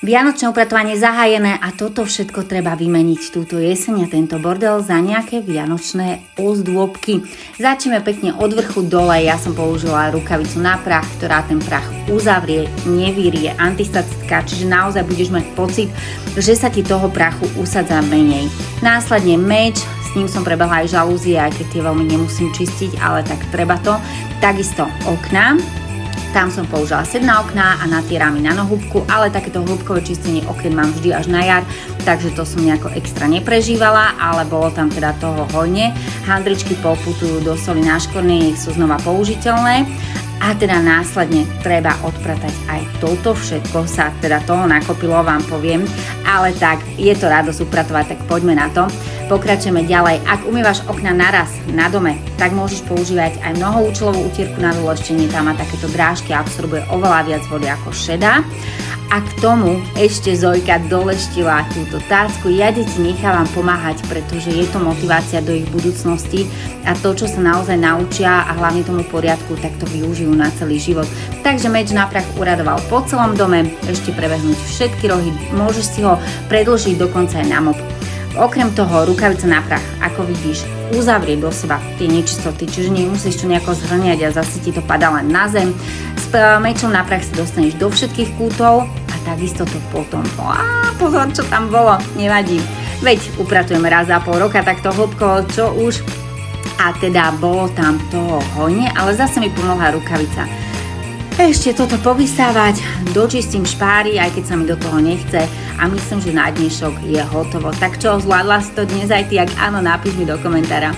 Vianočné upratovanie zahájené a toto všetko treba vymeniť túto jeseň a tento bordel za nejaké vianočné ozdôbky. Začneme pekne od vrchu dole, ja som použila rukavicu na prach, ktorá ten prach uzavrie, nevírie, antistatická, čiže naozaj budeš mať pocit, že sa ti toho prachu usadza menej. Následne meč, s ním som prebehla aj žalúzie, aj keď tie veľmi nemusím čistiť, ale tak treba to. Takisto okná. Tam som použila sedná okná a natieram na nohúbku, ale takéto hĺbkové čistenie okien mám vždy až na jar, takže to som nejako extra neprežívala, ale bolo tam teda toho hojne. Handričky poputujú do soli na škorne, nech sú znova použiteľné. A teda následne treba odpratať aj toto všetko, sa teda toho nakopilo, vám poviem, ale tak je to radosť upratovať, tak poďme na to. Pokračujeme ďalej. Ak umývaš okna naraz na dome, tak môžeš používať aj mnohoúčelovú utierku na doleštenie, tá má takéto drážky a absorbuje oveľa viac vody ako šedá. A k tomu ešte Zojka doleštila túto tácku. Ja deti nechávam pomáhať, pretože je to motivácia do ich budúcnosti a to, čo sa naozaj naučia a hlavne tomu poriadku, tak to využijú na celý život. Takže meč na prach uradoval po celom dome, ešte prebehnúť všetky rohy, môžeš si ho predĺžiť dokonca aj na mop. Okrem toho rukavica na prach, ako vidíš, uzavrie do seba tie nečistoty, čiže nemusíš to nejako zhrňať a zase ti to padá len na zem. S mečom na prach si dostaneš do všetkých kútov a takisto to potom. Pozor, čo tam bolo, nevadí. Veď upratujeme raz za pol roka takto hĺbkovo, čo už. A teda bolo tam toho hojne, ale zase mi pomohla rukavica. Ešte toto povysávať, dočistím špáry, aj keď sa mi do toho nechce a myslím, že na dnešok je hotovo. Tak čo, zvládla si to dnes aj ty? Ak áno, napíš mi do komentára.